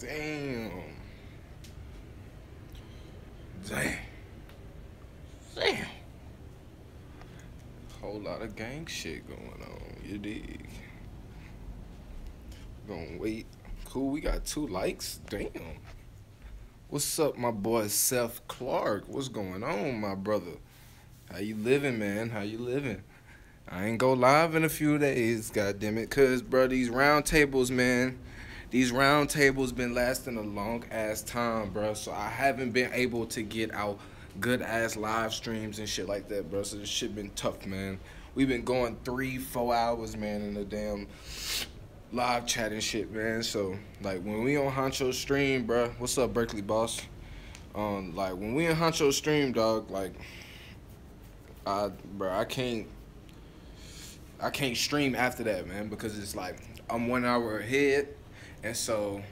Damn. Damn. Damn. Whole lot of gang shit going on. You dig? Gonna wait. Cool, we got 2 likes. Damn. What's up, my boy Seth Clark? What's going on, my brother? How you living, man? How you living? I ain't go live in a few days, god damn it, cause bro, these round tables, man, these round tables been lasting a long ass time, bro. So I haven't been able to get out good ass live streams and shit like that, bro. So this shit been tough, man. We've been going 3-4 hours, man, in the damn live chat and shit, man. So like when we on Honcho stream, bro. What's up, Berkeley boss? Like when we in Honcho stream, dog, like bro, I can't stream after that, man, because it's like I'm 1 hour ahead, and so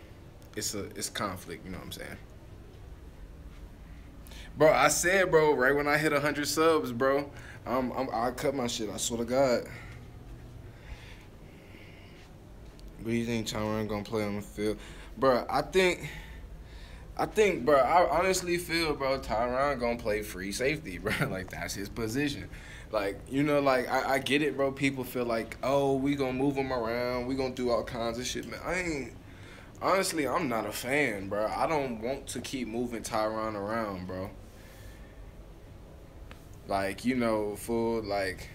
it's conflict. You know what I'm saying, bro? I said, bro, right when I hit 100 subs, bro, I cut my shit. I swear to God. What do you think Tyrann gonna play on the field, bro? I think, bro. I honestly feel, bro, Tyrann gonna play free safety, bro. Like that's his position. Like like I get it, bro. People feel like, oh, we gonna move him around, we gonna do all kinds of shit, man. I ain't. Honestly, I'm not a fan, bro. I don't want to keep moving Tyrann around, bro. Like fool. Like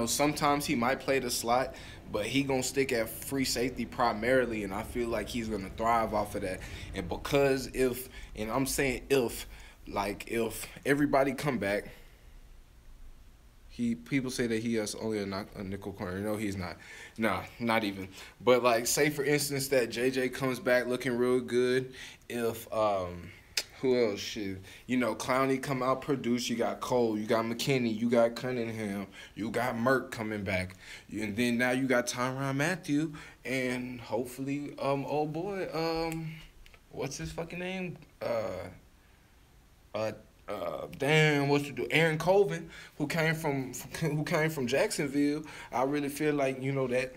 sometimes he might play the slot, but he gonna stick at free safety primarily, and I feel like he's gonna thrive off of that. And because and I'm saying if everybody come back, people say that he has only a nickel corner. No, he's not. Nah, not even. But like, say for instance that JJ comes back looking real good. If who else? Shit, Clowney come out produce. You got Cole, you got McKinney, you got Cunningham, you got Merck coming back, and then now you got Tyrann Matthew, and hopefully, old boy, what's his fucking name? Uh, damn, what you do? Aaron Colvin, who came from Jacksonville. I really feel like that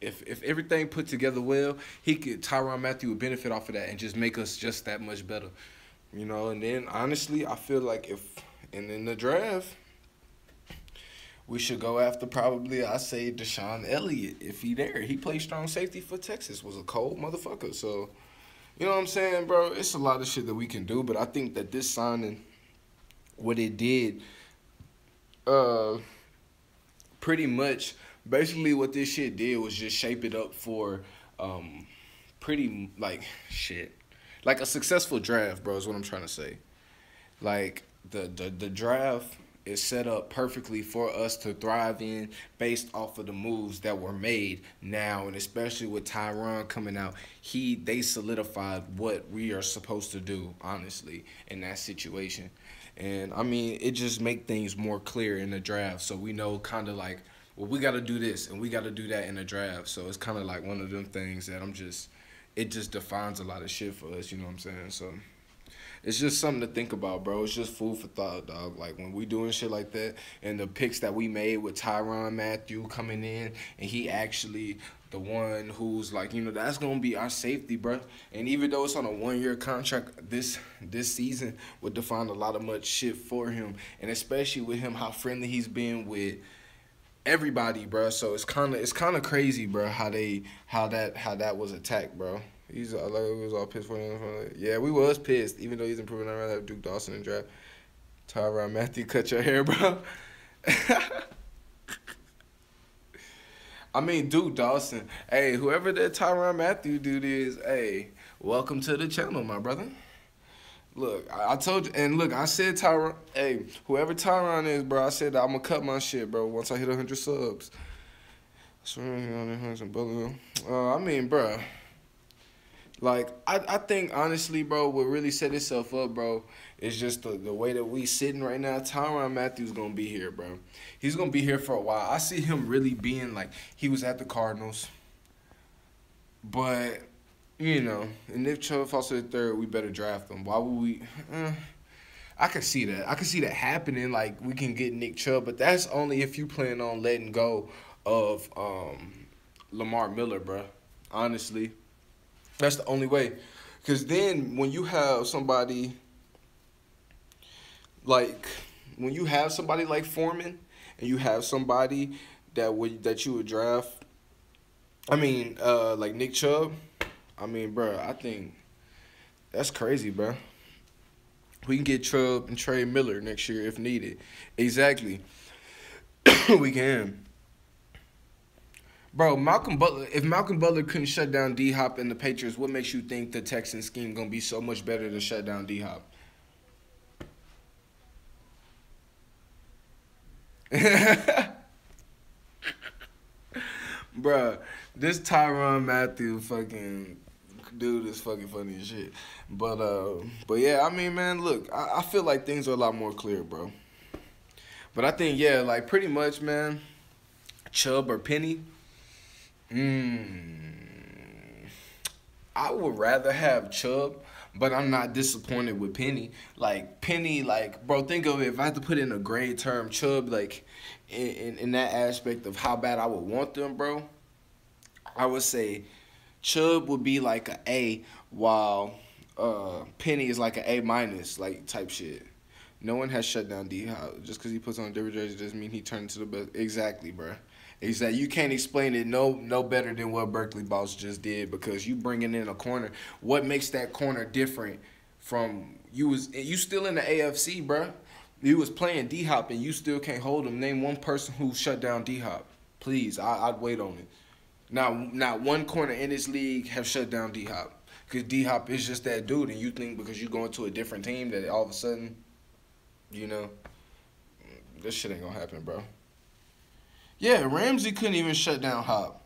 if everything put together well, Tyrann Matthew would benefit off of that and just make us just that much better. And then honestly, I feel like and in the draft, we should go after probably I say Deshaun Elliott if he there. He played strong safety for Texas, was a cold motherfucker. So you know what I'm saying, bro? It's a lot of shit that we can do, but I think that this signing, what it did, uh, pretty much, basically what this shit did was just shape it up for, pretty like shit, like a successful draft, bro. Is what I'm trying to say. Like the draft is set up perfectly for us to thrive in based off of the moves that were made now, and especially with Tyrann coming out, they solidified what we are supposed to do, honestly, in that situation. And I mean, it just make things more clear in the draft, so we know kind of like, well, we got to do this and we got to do that in the draft. So it's kind of like one of them things that it just defines a lot of shit for us. You know what I'm saying? So it's just something to think about, bro. It's just food for thought, dog. Like when we doing shit like that, and the picks that we made with Tyrann Matthew coming in, and he actually the one who's like, that's gonna be our safety, bro. And even though it's on a 1-year contract, this season would define a lot of much shit for him, and especially with him how friendly he's been with everybody, bro. So it's kind of crazy, bro. How that was attacked, bro. He's like we was all pissed for him. Yeah, we was pissed, even though he's improving. I'd rather have Duke Dawson in draft. Tyrann Matthew, cut your hair, bro. I mean, Duke Dawson. Hey, whoever that Tyrann Matthew dude is, hey, welcome to the channel, my brother. Look, I told you, and look, I said Tyrann. Hey, whoever Tyrann is, bro, I said that I'm gonna cut my shit, bro, once I hit 100 subs. I mean, bro. Like, I think, honestly, bro, what really set itself up, bro, is just the way that we sitting right now. Tyrann Matthews going to be here, bro. He's going to be here for a while. I see him really being, like, he was at the Cardinals. But, and if Chubb falls to the third, we better draft him. Why would we? I can see that. I can see that happening. Like, we can get Nick Chubb, but that's only if you plan on letting go of Lamar Miller, bro. Honestly. That's the only way. Because then when you have somebody like Foreman, and you have somebody that you would draft. I mean, like Nick Chubb. I mean, bro, I think that's crazy, bro. We can get Chubb and Trey Miller next year if needed. Exactly, we can. Bro, Malcolm Butler. If Malcolm Butler couldn't shut down D Hop and the Patriots, what makes you think the Texans scheme gonna be so much better to shut down D Hop? Bruh, this Tyrann Matthew fucking dude is fucking funny as shit. But yeah, I mean, man, look, I feel like things are a lot more clear, bro. But I think, yeah, like pretty much, man, Chubb or Penny. Mm, I would rather have Chubb, but I'm not disappointed with Penny. Like Penny, like bro, think of it. If I had to put in a grade term, Chubb, like in that aspect of how bad I would want them, bro, I would say Chubb would be like a A, while Penny is like an A minus, like type shit. No one has shut down D Hop. Just because he puts on a different jersey doesn't mean he turned into the best. Exactly, bro. Exactly. You can't explain it no better than what Berkeley Boss just did, because you bringing in a corner. What makes that corner different from you still in the AFC, bro? You was playing D Hop and you still can't hold him. Name one person who shut down D Hop. Please, I'd wait on it. Now, not one corner in this league have shut down D Hop, because D Hop is just that dude, and you think because you going to a different team that all of a sudden, you know, this shit ain't gonna happen, bro. Yeah, Ramsey couldn't even shut down Hop.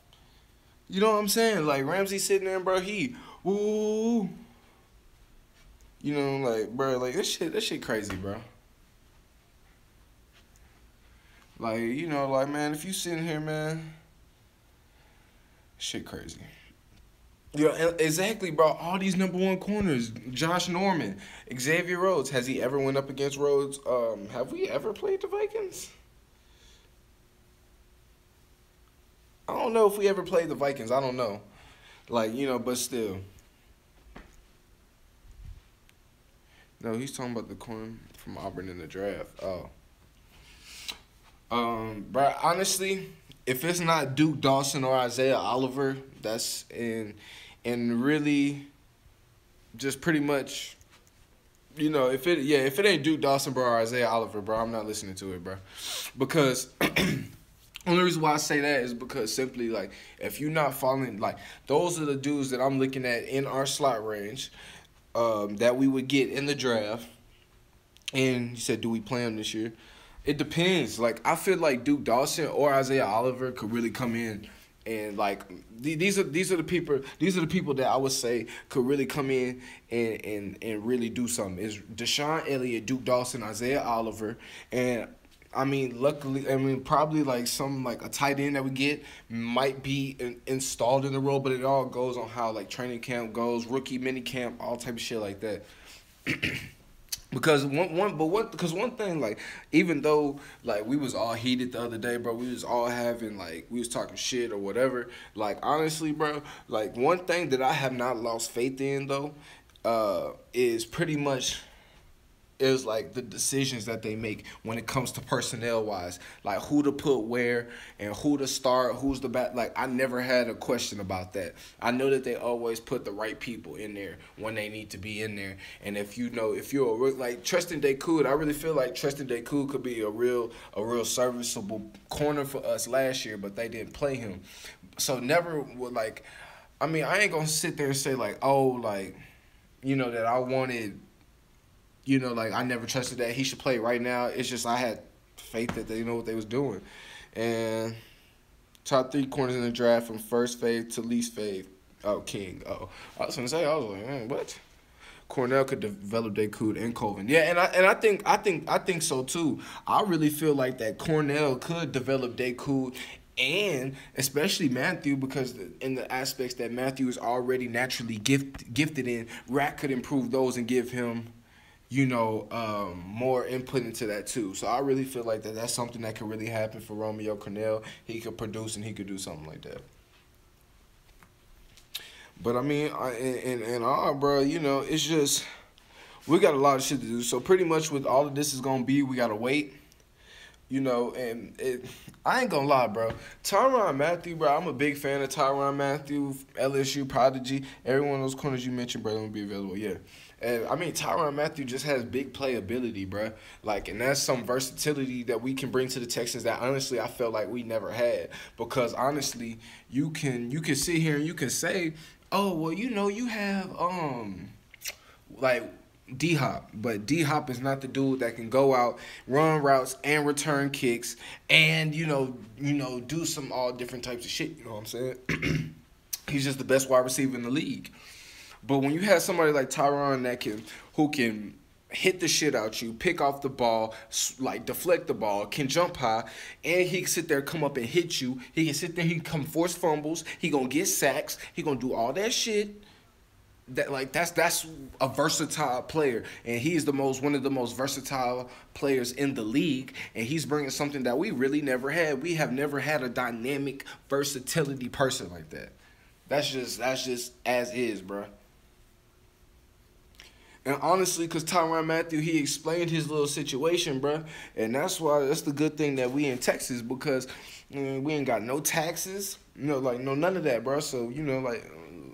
You know what I'm saying? Like Ramsey sitting there, bro. He woo. You know, like bro, like this shit crazy, bro. Like you know, like man, if you sitting here, man, shit crazy. Yeah, exactly, bro. All these number one corners, Josh Norman, Xavier Rhodes. Has he ever went up against Rhodes? Have we ever played the Vikings? I don't know if we ever played the Vikings. I don't know. Like, you know, but still. No, he's talking about the corner from Auburn in the draft. Oh. Bro, honestly, if it's not Duke Dawson or Isaiah Oliver, that's and really just pretty much, you know, if it ain't Duke Dawson, bro, or Isaiah Oliver, bro, I'm not listening to it, bro. Because only reason why I say that is because simply, like, if you're not following, like, those are the dudes that I'm looking at in our slot range that we would get in the draft. And you said, do we play them this year? It depends. Like, I feel like Duke Dawson or Isaiah Oliver could really come in and like these are the people that I would say could really come in and really do something. Is Deshaun Elliott, Duke Dawson, Isaiah Oliver, and I mean, luckily, I mean, probably like some like a tight end that we get might be installed in the role, but it all goes on how like training camp goes, rookie mini camp, all type of shit like that. Because one thing, like, even though like we was all heated the other day, bro, we was all having like we was talking shit or whatever. Like honestly, bro, like one thing that I have not lost faith in though, is pretty much is like the decisions that they make when it comes to personnel wise, like who to put where and who to start, who's the back. Like I never had a question about that. I know that they always put the right people in there when they need to be in there. And if you're like Tristan Decoud, I really feel like Tristan Decoud could be a real serviceable corner for us last year, but they didn't play him. So never would like. I mean, I ain't gonna sit there and say like, oh, like, you know, that I wanted. You know, like, I never trusted that he should play right now. It's just I had faith that they know what they was doing. And top 3 corners in the draft from first fave to least fave. Oh, King. Oh, I was going to say, I was like, man, what? Cornell could develop Decoud and Colvin. Yeah, and I think so, too. I really feel like that Cornell could develop Decoud and especially Matthew, because in the aspects that Matthew is already naturally gifted in, Rack could improve those and give him, you know, more input into that too. So I really feel like that's something that could really happen for Romeo Cornell. He could produce and he could do something like that. But I mean, and all, bro, you know, it's just we got a lot of shit to do. So pretty much, what all of this is gonna be, we gotta wait. You know, and I ain't gonna lie, bro. Tyrann Mathieu, bro, I'm a big fan of Tyrann Mathieu, LSU Prodigy. Every one of those corners you mentioned, bro, gonna be available. Yeah. And I mean, Tyrann Mathieu just has big playability, bro. Like, and that's some versatility that we can bring to the Texans that honestly I felt like we never had. Because honestly, you can sit here and you can say, oh, well, you know, you have like D Hop, but D Hop is not the dude that can go out, run routes, and return kicks, and do some all different types of shit. You know what I'm saying? He's just the best wide receiver in the league. But when you have somebody like Tyrann who can hit the shit out you, pick off the ball, like deflect the ball, can jump high, and he can sit there, come up and hit you. He can sit there, he can come force fumbles. He gonna get sacks. He gonna do all that shit. That's a versatile player, and he's one of the most versatile players in the league, and he's bringing something that we really never had. We have never had a dynamic versatility person like that. That's just as is, bro. And honestly, because Tyrann Mathieu, he explained his little situation, bro, and that's the good thing that we in Texas, because we ain't got no taxes, none of that, bro. So like,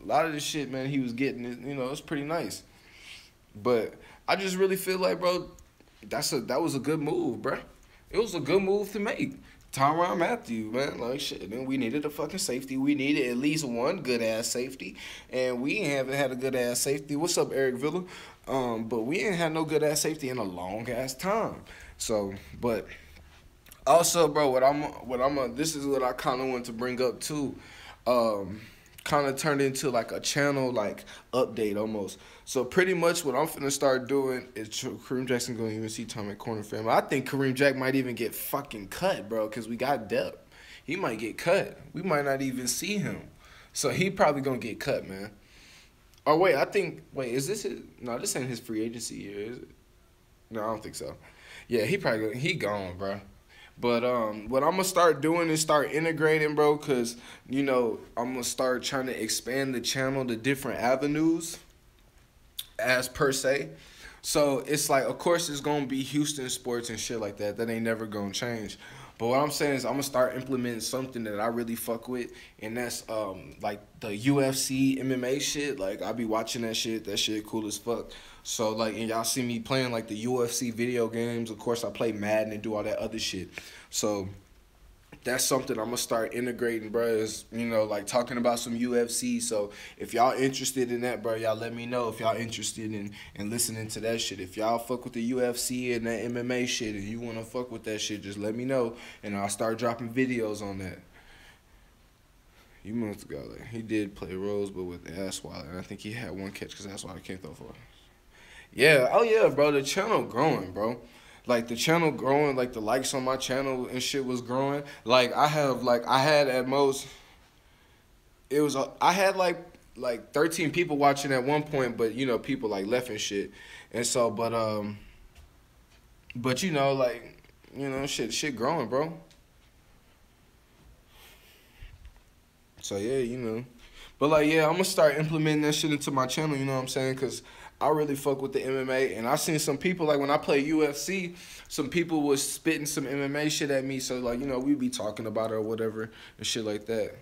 a lot of this shit, man, he was getting, it's pretty nice. But I just really feel like, bro, that was a good move, bro. It was a good move to make. Tyrann Mathieu, man, like shit. Then we needed a fucking safety. We needed at least one good ass safety, and we haven't had a good ass safety. What's up, Eric Villa? But we ain't had no good ass safety in a long ass time. So, but also, bro, this is what I kind of want to bring up too. Kind of turned into like a channel like update almost. So pretty much what I'm finna start doing is Kareem Jackson going to even see Tom at corner family. I think Kareem Jack might even get fucking cut, bro, because we got depth. He might get cut. We might not even see him. So he probably gonna get cut, man. Oh wait, is this his? No, this ain't his free agency year, is it? No, I don't think so. Yeah, he gone, bro. But what I'm going to start doing is start integrating, bro, because, I'm going to start trying to expand the channel to different avenues as per se. So it's like, of course, it's going to be Houston sports and shit like that. That ain't never going to change. But what I'm saying is I'm going to start implementing something that I really fuck with, and that's like the UFC, MMA shit. Like, I be watching that shit. That shit cool as fuck. So, like, and y'all see me playing, like, the UFC video games. Of course, I play Madden and do all that other shit. So, that's something I'm going to start integrating, bro, is, like, talking about some UFC. So, if y'all interested in that, bro, y'all let me know if y'all interested in listening to that shit. If y'all fuck with the UFC and that MMA shit and you want to fuck with that shit, just let me know, and I'll start dropping videos on that. You months ago, like, he did play Rose, but with Assweiler, and I think he had one catch because Assweiler can't throw for it. Yeah, oh yeah, bro, the channel growing, bro. Like, the channel growing, like, the likes on my channel and shit was growing. Like, I had at most, I had, like 13 people watching at one point, but, people, like, left and shit. And so, but, shit growing, bro. So, yeah, But, like, yeah, I'm going to start implementing that shit into my channel, you know what I'm saying? Because I really fuck with the MMA. And I seen some people, like, when I play UFC, some people was spitting some MMA shit at me. So, like, we be talking about it or whatever and shit like that.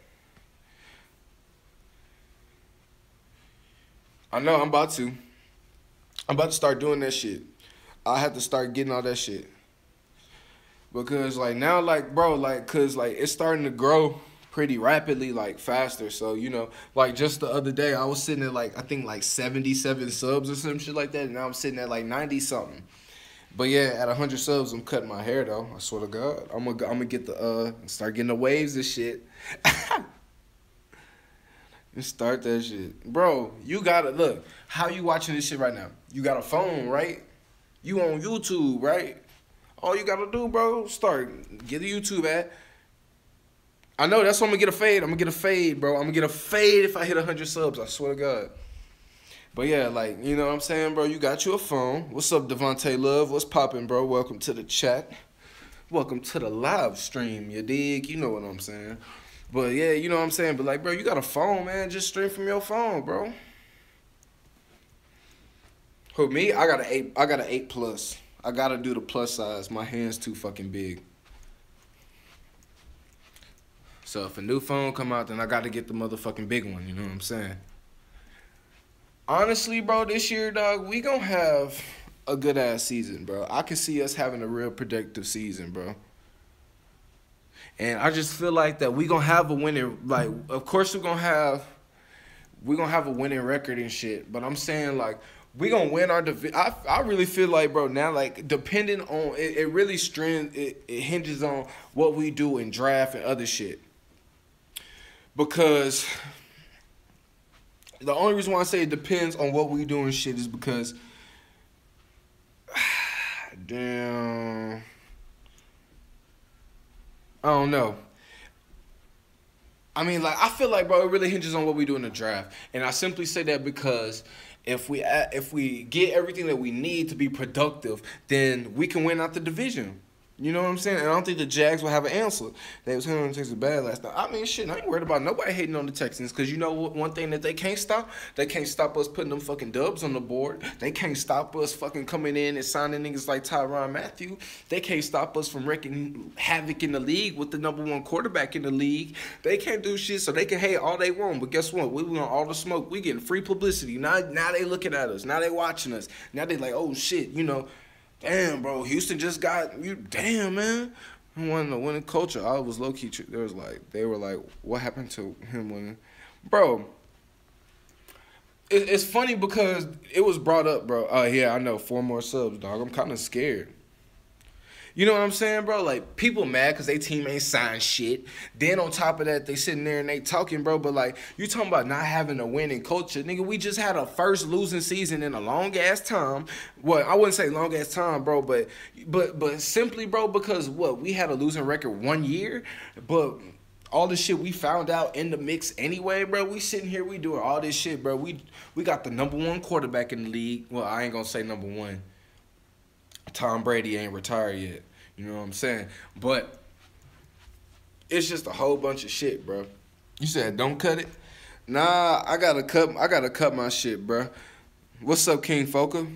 I know, I'm about to start doing that shit. I have to start getting all that shit. Because, like, now, like, bro, like, because, like, it's starting to grow pretty rapidly, like, faster. So, like, just the other day, I was sitting at, like, I think, like, 77 subs or some shit like that, and now I'm sitting at, like, 90-something. But, yeah, at 100 subs, I'm cutting my hair, though. I swear to God. I'm gonna get start getting the waves and shit. And start that shit. Bro, you gotta, look, how you watching this shit right now? You got a phone, right? You on YouTube, right? All you gotta do, bro, get a YouTube ad. I know, that's why I'm going to get a fade. I'm going to get a fade, bro. I'm going to get a fade if I hit 100 subs. I swear to God. But, yeah, like, you know what I'm saying, bro? You got you a phone. What's up, Devontae Love? What's popping, bro? Welcome to the chat. Welcome to the live stream, you dig? You know what I'm saying. But yeah, you know what I'm saying. But like, bro, you got a phone, man. Just stream from your phone, bro. Who me? I got an 8. I got an 8 plus. I gotta do the plus size. My hand's too fucking big. So if a new phone come out, then I gotta get the motherfucking big one. You know what I'm saying? Honestly, bro, this year, dog, we gonna have a good ass season, bro. I can see us having a real productive season, bro. And I just feel like that we gonna have a winning. Like, of course we gonna have a winning record and shit. But I'm saying like we gonna win our division. I really feel like, bro, now like depending on it really it hinges on what we do in draft and other shit. Because the only reason why I say it depends on what we do and shit is because damn, I don't know. I mean, like, I feel like, bro, it really hinges on what we do in the draft, and I simply say that because if we get everything that we need to be productive, then we can win out the division. You know what I'm saying? And I don't think the Jags will have an answer. They was hitting on the Texans bad last night. I mean, shit, I ain't worried about nobody hating on the Texans because you know what? One thing that they can't stop? They can't stop us putting them fucking dubs on the board. They can't stop us fucking coming in and signing niggas like Tyrann Matthew. They can't stop us from wreaking havoc in the league with the #1 quarterback in the league. They can't do shit, so they can hate all they want. But guess what? We want all the smoke. We getting free publicity. Now they looking at us. Now they watching us. Now they like, oh shit, you know. Damn, bro, Houston just got you. Damn, man, he won the winning culture. I was low key. They were like, what happened to him winning, bro? It's funny because it was brought up, bro. Yeah, I know 4 more subs, dog. I'm kind of scared. You know what I'm saying, bro? Like, people mad because they team ain't signed shit. Then on top of that, they sitting there and they talking, bro. But, like, you talking about not having a winning culture. Nigga, we just had a first losing season in a long-ass time. Well, I wouldn't say long-ass time, bro. But simply, bro, because, what, we had a losing record 1 year. But all the shit we found out in the mix anyway, bro. We sitting here, we doing all this shit, bro. We got the #1 quarterback in the league. Well, I ain't going to say #1. Tom Brady ain't retired yet. You know what I'm saying? But it's just a whole bunch of shit, bro. You said don't cut it? Nah, I gotta cut my shit, bro. What's up, King Foka?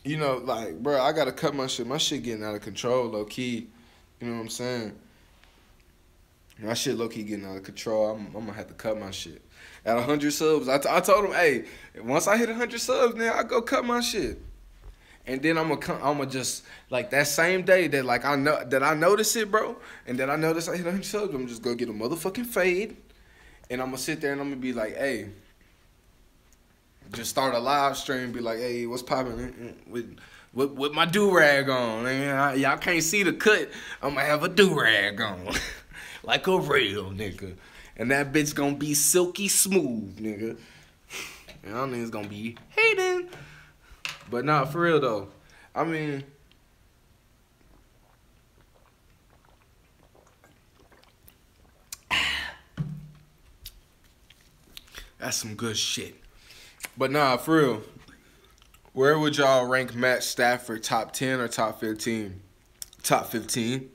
You know, like, bro, I gotta cut my shit. My shit getting out of control, low key. You know what I'm saying? My shit low key getting out of control. I'm gonna have to cut my shit. At 100 subs, I told him, hey, once I hit 100 subs, man, I go cut my shit. And then I'ma just like that same day that like I notice it, bro, and that I notice I hit 100 subs, I'm just gonna get a motherfucking fade, and I'm gonna sit there and I'm gonna be like, hey, just start a live stream, be like, hey, what's poppin' with my do rag on? Man, y'all can't see the cut. I'm gonna have a do rag on, like a real nigga, and that bitch gonna be silky smooth, nigga. And y'all niggas gonna be hating. But nah, for real though. I mean, that's some good shit. But nah, for real. Where would y'all rank Matt Stafford, top 10 or top 15? Top 15.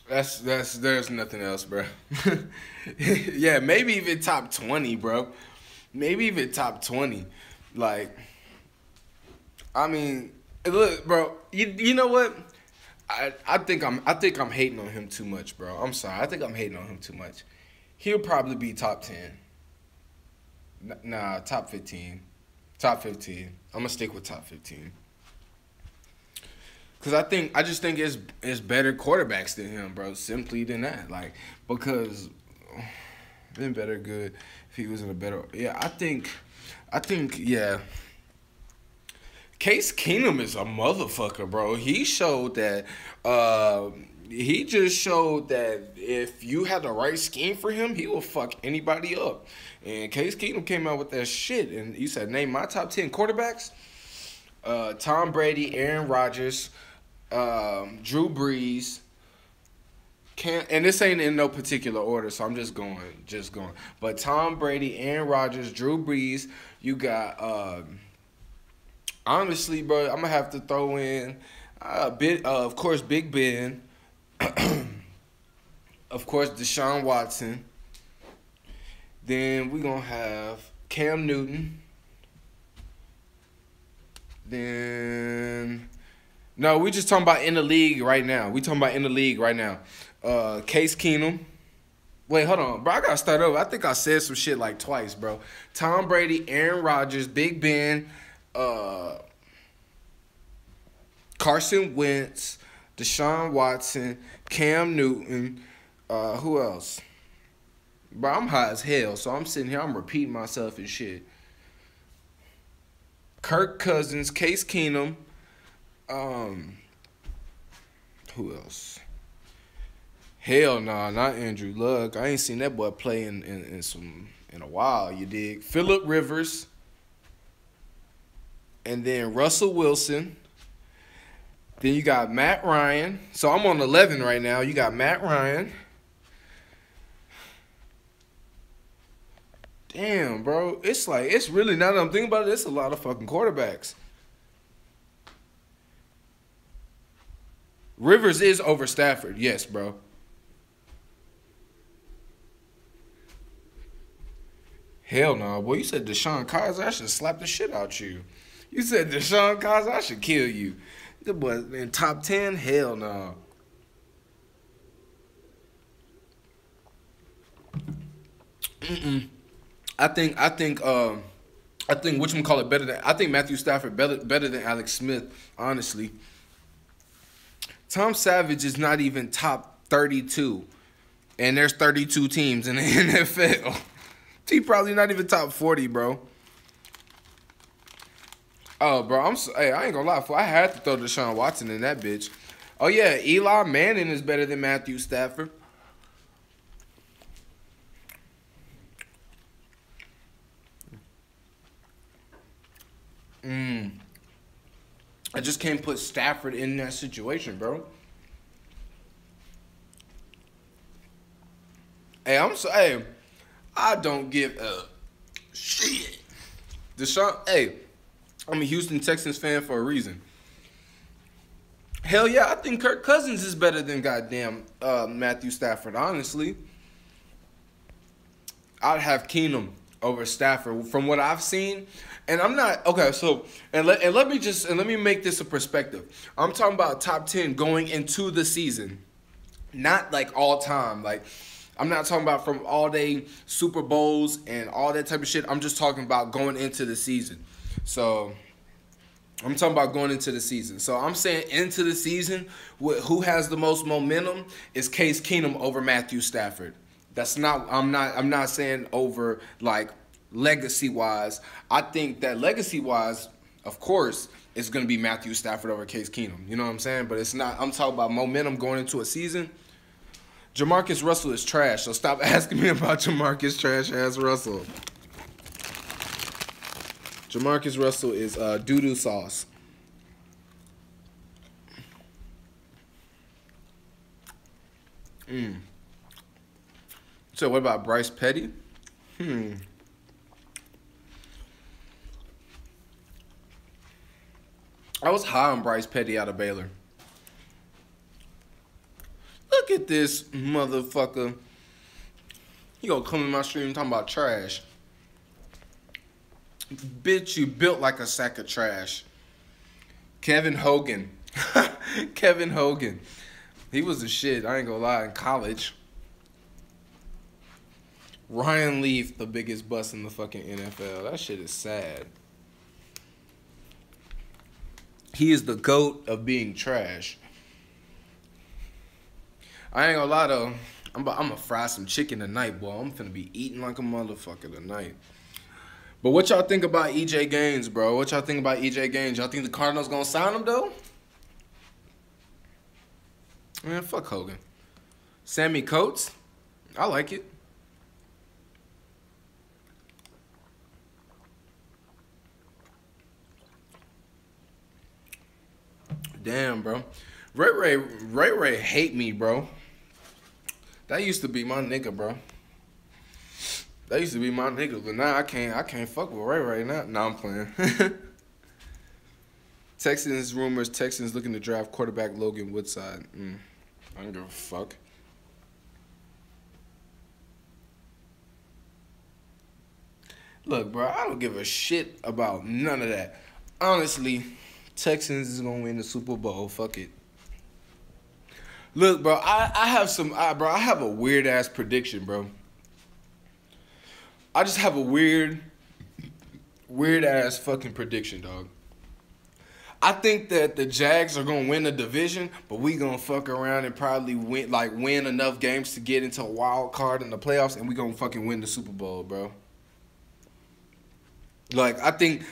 There's nothing else, bro. Yeah, maybe even top 20, bro. Maybe even top 20. Like, I mean, look, bro. You know what? I think I'm hating on him too much, bro. I'm sorry. I think I'm hating on him too much. He'll probably be top 10. Nah, top 15. Top 15. I'm gonna stick with top 15. Cause I just think it's better quarterbacks than him, bro. Simply than that, like, because been better good if he was in a better. Yeah, I think yeah. Case Keenum is a motherfucker, bro. He showed that. He just showed that if you had the right scheme for him, he will fuck anybody up. And Case Keenum came out with that shit, and you said name my top 10 quarterbacks. Tom Brady, Aaron Rodgers, Drew Brees. And this ain't in no particular order, so I'm just going. But Tom Brady, Aaron Rodgers, Drew Brees. You got honestly, bro, I'm gonna have to throw in. Of course, Big Ben. Of course, Deshaun Watson. Then we gonna have Cam Newton. Then no, we just talking about in the league right now. We talking about in the league right now. Case Keenum. Wait, hold on, bro. I gotta start over. I think I said some shit like twice, bro. Tom Brady, Aaron Rodgers, Big Ben, Carson Wentz, Deshaun Watson, Cam Newton. Who else? Bro, I'm high as hell, so I'm sitting here. I'm repeating myself and shit. Kirk Cousins, Case Keenum. Who else? Hell nah, not Andrew Luck. I ain't seen that boy play in a while, you dig? Phillip Rivers. And then Russell Wilson. Then you got Matt Ryan. So I'm on 11 right now. You got Matt Ryan. Damn, bro. It's really, now that I'm thinking about it, it's a lot of fucking quarterbacks. Rivers is over Stafford. Yes, bro. Hell no, boy. You said Deshaun Kaiser, I should slap the shit out you. You said Deshaun Kaiser, I should kill you. The boy in top 10? Hell no. I think whatchamacallit better than, I think Matthew Stafford better than Alex Smith, honestly. Tom Savage is not even top 32. And there's 32 teams in the NFL. He probably not even top 40, bro. Oh, bro, hey, I ain't gonna lie, I had to throw Deshaun Watson in that bitch. Oh yeah, Eli Manning is better than Matthew Stafford. I just can't put Stafford in that situation, bro. Hey, I don't give a shit. Deshaun, hey, I'm a Houston Texans fan for a reason. Hell yeah, I think Kirk Cousins is better than goddamn Matthew Stafford, honestly. I'd have Keenum over Stafford from what I've seen. And I'm not okay, so let me make this a perspective. I'm talking about top 10 going into the season. Not like all time. Like, I'm not talking about from all day Super Bowls and all that type of shit. I'm just talking about going into the season. So I'm talking about going into the season. So I'm saying into the season, who has the most momentum is Case Keenum over Matthew Stafford. That's not. I'm not saying over like legacy wise. I think that legacy wise, of course, it's gonna be Matthew Stafford over Case Keenum. You know what I'm saying? But it's not. I'm talking about momentum going into a season. Jamarcus Russell is trash. So stop asking me about Jamarcus trash ass Russell. Jamarcus Russell is doo-doo sauce. So what about Bryce Petty? I was high on Bryce Petty out of Baylor. Look at this motherfucker. He gonna come in my stream talking about trash. Bitch, you built like a sack of trash. Kevin Hogan. Kevin Hogan. He was a shit, I ain't gonna lie, in college. Ryan Leaf, the biggest bust in the fucking NFL. That shit is sad. He is the GOAT of being trash. I ain't gonna lie though. I'm gonna fry some chicken tonight, boy. I'm finna be eating like a motherfucker tonight. But what y'all think about EJ Gaines, bro? What y'all think about EJ Gaines? Y'all think the Cardinals gonna sign him though? Man, fuck Hogan. Sammy Coates? I like it. Damn, bro. Ray hate me, bro. That used to be my nigga, bro. That used to be my nigga, but now I can't fuck with Ray now. Nah, I'm playing. Texans rumors. Texans looking to draft quarterback Logan Woodside. I don't give a fuck. Look, bro, I don't give a shit about none of that. Honestly, Texans is gonna win the Super Bowl. Fuck it. Look, bro, I have I have a weird ass prediction, bro. I just have a weird ass fucking prediction, dog. I think that the Jags are gonna win the division, but we gonna fuck around and probably win enough games to get into a wild card in the playoffs, and we gonna fucking win the Super Bowl, bro. Like I think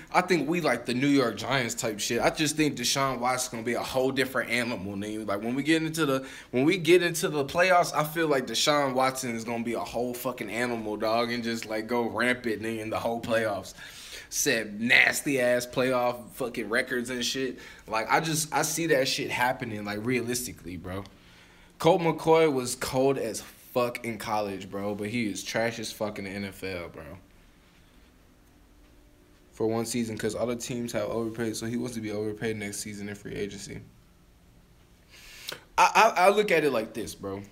we like the New York Giants type shit. I just think Deshaun Watson's gonna be a whole different animal, nigga. Like when we get into the playoffs, I feel like Deshaun Watson is gonna be a whole fucking animal, dog, and just like go rampant, nigga, in the whole playoffs. Set nasty ass playoff fucking records and shit. Like I see that shit happening, like realistically, bro. Colt McCoy was cold as fuck in college, bro, but he is trash as fuck in the NFL, bro. For one season, because other teams have overpaid, so he wants to be overpaid next season in free agency. I look at it like this, bro.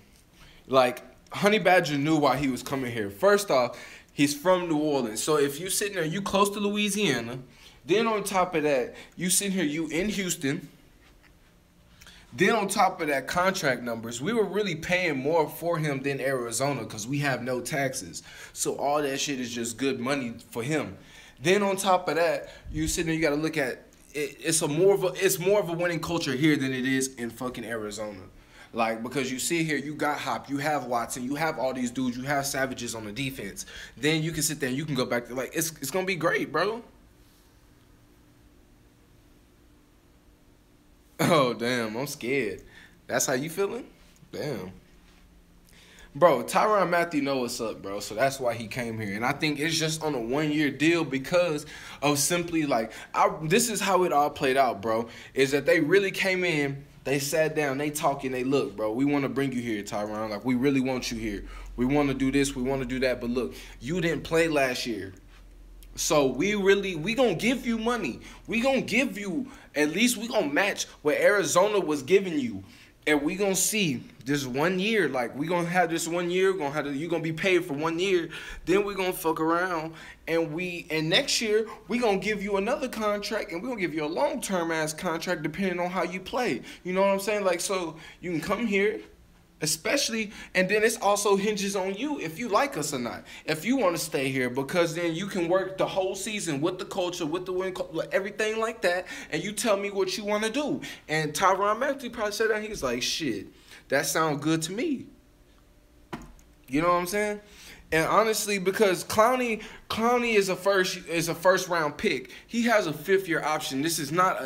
Like, Honey Badger knew why he was coming here. First off, he's from New Orleans. So if you sitting there, you close to Louisiana. Then on top of that, you sitting here, you in Houston. Then on top of that, contract numbers, we were really paying more for him than Arizona because we have no taxes. So all that shit is just good money for him. Then on top of that, you sitting there, you got to look at it, it's more of a winning culture here than it is in fucking Arizona. Like, because you see here, you got Hop, you have Watson, you have all these dudes, you have savages on the defense. Then you can sit there and you can go back to, like, it's going to be great, bro. Oh, damn, I'm scared. That's how you feeling? Damn. Bro, Tyrann Matthew know what's up, bro, so that's why he came here. And I think it's just on a one-year deal because of simply, like, this is how it all played out, bro, is that they really came in, they sat down, they talking, they look, bro, we want to bring you here, Tyrann. Like, we really want you here. We want to do this, we want to do that, but look, you didn't play last year. So we gonna give you money. We gonna give you, at least we gonna match what Arizona was giving you. And we gonna see this 1 year, like we gonna have this 1 year, you gonna be paid for 1 year. Then we gonna fuck around, and next year we gonna give you another contract, and we gonna give you a long-term ass contract depending on how you play. You know what I'm saying? Like, so you can come here, especially, and then it's also hinges on you if you like us or not. If you want to stay here, because then you can work the whole season with the culture, with the win, everything like that, and you tell me what you want to do. And Tyrann Matthew probably said that, he's like, shit, that sounds good to me. You know what I'm saying? And honestly, because Clowney is a first round pick. He has a 5th-year option. This is not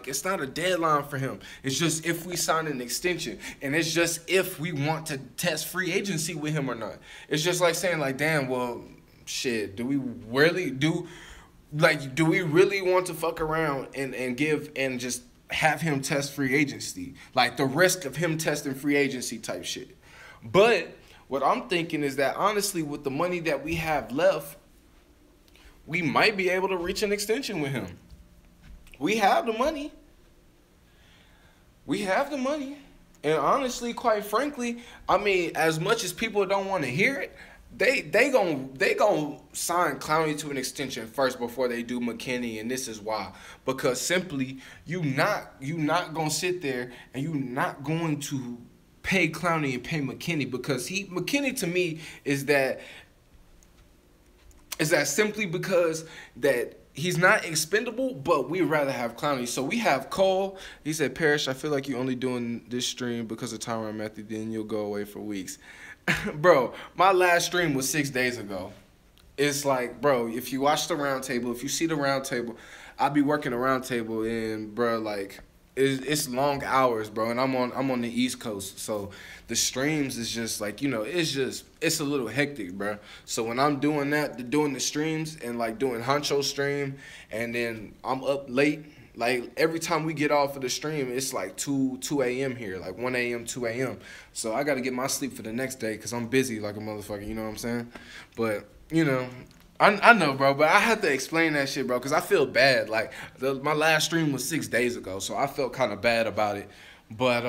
it's not a deadline for him. It's just if we sign an extension, and it's just if we want to test free agency with him or not. It's just like saying, like, damn, well, shit, do we really want to fuck around and just have him test free agency, like the risk of him testing free agency type shit. But what I'm thinking is that, honestly, with the money that we have left, we might be able to reach an extension with him. We have the money. We have the money. And honestly, quite frankly, I mean, as much as people don't want to hear it, they gon' sign Clowney to an extension first before they do McKinney, and this is why. Because simply, you not gonna sit there and you not going to pay Clowney and pay McKinney, because McKinney to me is that simply because that he's not expendable, but we'd rather have Clowney. So we have Cole. He said, Parrish, I feel like you're only doing this stream because of Tyrann Matthew, then you'll go away for weeks. Bro, my last stream was 6 days ago. It's like, bro, if you watch the round table, if you see the round table, I be working the round table, and bro, like, it's long hours, bro, and I'm on the East Coast, so the streams is just like, you know, it's a little hectic, bro. So when I'm doing the streams and like doing Honcho stream, and then I'm up late, like every time we get off of the stream, it's like 2 a.m. here, like 1 a.m., 2 a.m. So I got to get my sleep for the next day because I'm busy like a motherfucker, you know what I'm saying? But, you know, I know, bro, but I have to explain that shit, bro, because I feel bad. Like my last stream was 6 days ago, so I felt kind of bad about it. But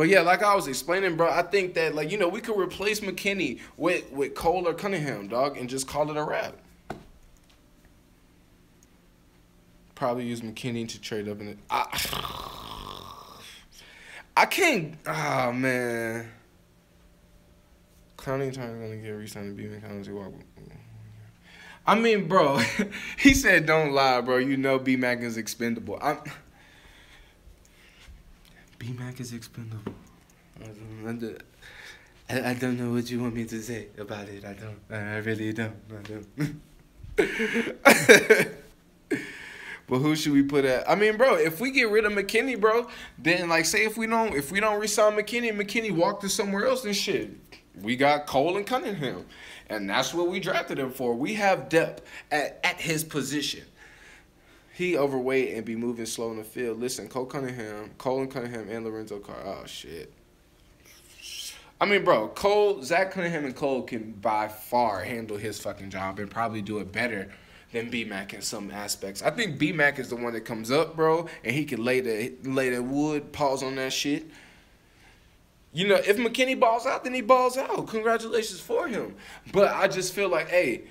yeah, like I was explaining, bro, I think that like we could replace McKinney with Cole or Cunningham, dog, and just call it a wrap. Probably use McKinney to trade up in it. I can't. Oh man. Clowney trying to get re-signed to B-Mac. I mean, bro, he said don't lie, bro. B-Mac is expendable. B-Mac is expendable. I don't know what you want me to say about it. I don't. I really don't. I don't. But who should we put at? I mean, bro, if we get rid of McKinney, bro, then like say if we don't resign McKinney, McKinney walked to somewhere else and shit. We got Cole and Cunningham, and that's what we drafted him for. We have depth at his position. He overweight and be moving slow in the field. Listen, Cole and Cunningham, and Lorenzo Carr. Oh shit. I mean, bro, Zach Cunningham and Cole can by far handle his fucking job and probably do it better than B-Mac in some aspects. I think B-Mac is the one that comes up, bro, and he can lay the wood, pause on that shit. If McKinney balls out, then he balls out. Congratulations for him. But I just feel like, hey,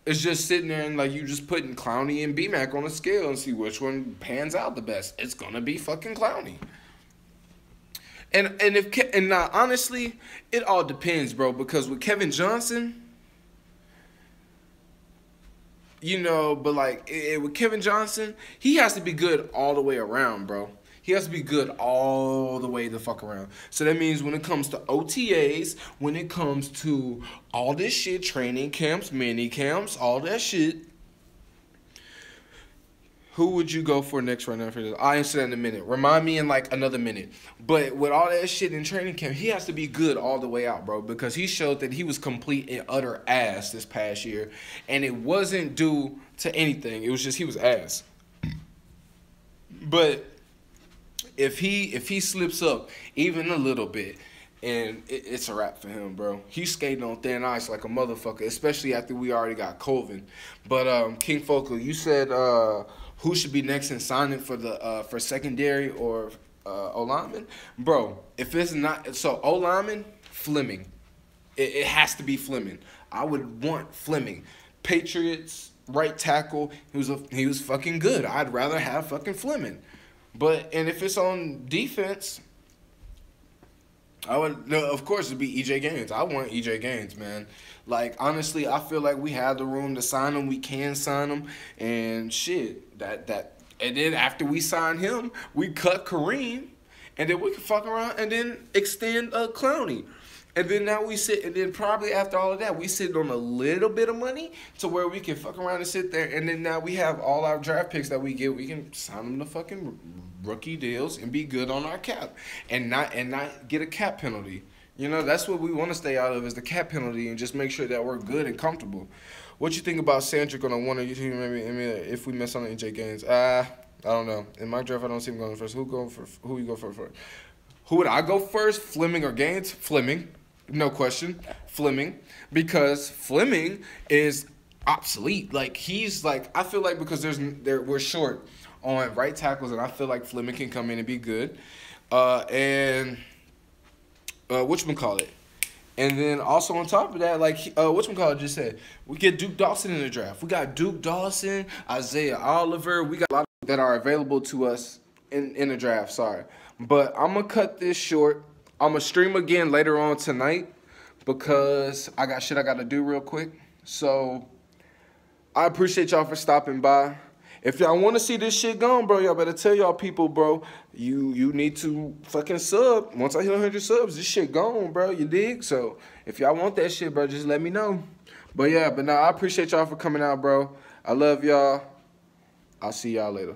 it's just sitting there and like you just putting Clowney and B-Mac on a scale and see which one pans out the best. It's gonna be fucking Clowney. And now honestly, it all depends, bro. Because with Kevin Johnson, but like with Kevin Johnson, he has to be good all the way around, bro. He has to be good all the way the fuck around. So that means when it comes to OTAs, when it comes to all this shit, training camps, mini camps, all that shit, who would you go for next right now for this? I'll answer that in a minute. Remind me in like another minute. But with all that shit in training camp, he has to be good all the way out, bro. Because he showed that he was complete and utter ass this past year. And it wasn't due to anything. It was just he was ass. But if he slips up even a little bit, and it's a wrap for him, bro. He's skating on thin ice like a motherfucker, especially after we already got Colvin. But King Focal, you said who should be next in signing for secondary or O-lineman? Bro, if it's not so O-lineman, Fleming. It has to be Fleming. I would want Fleming. Patriots right tackle. He was fucking good. I'd rather have fucking Fleming. And if it's on defense, of course it'd be EJ Gaines. I want EJ Gaines, man. Like honestly, I feel like we have the room to sign him. We can sign him, and shit. And then after we sign him, we cut Kareem, and then we can fuck around and then extend Clowney. And then now and then probably after all of that, we sit on a little bit of money to where we can fuck around and sit there. And then now we have all our draft picks that we get. We can sign them to fucking rookie deals and be good on our cap and not get a cap penalty. That's what we want to stay out of is the cap penalty and just make sure that we're good and comfortable. What you think about Sandrick on a one or two? Maybe if we miss on AJ Gaines, I don't know. In my draft, I don't see him going first. Who you go for first? Who would I go first? Fleming or Gaines? Fleming. No question, Fleming, because Fleming is obsolete. Like he's like I feel like because we're short on right tackles, and I feel like Fleming can come in and be good. And whatchamacallit. And then also on top of that, like whatchamacallit just said, we get Duke Dawson in the draft. We got Duke Dawson, Isaiah Oliver. We got a lot of that are available to us in the draft. Sorry, but I'm gonna cut this short. I'm going to stream again later on tonight because I got shit I got to do real quick. So, I appreciate y'all for stopping by. If y'all want to see this shit gone, bro, y'all better tell y'all people, bro, you need to fucking sub. Once I hit 100 subs, this shit gone, bro. You dig? So, if y'all want that shit, bro, just let me know. But, yeah, I appreciate y'all for coming out, bro. I love y'all. I'll see y'all later.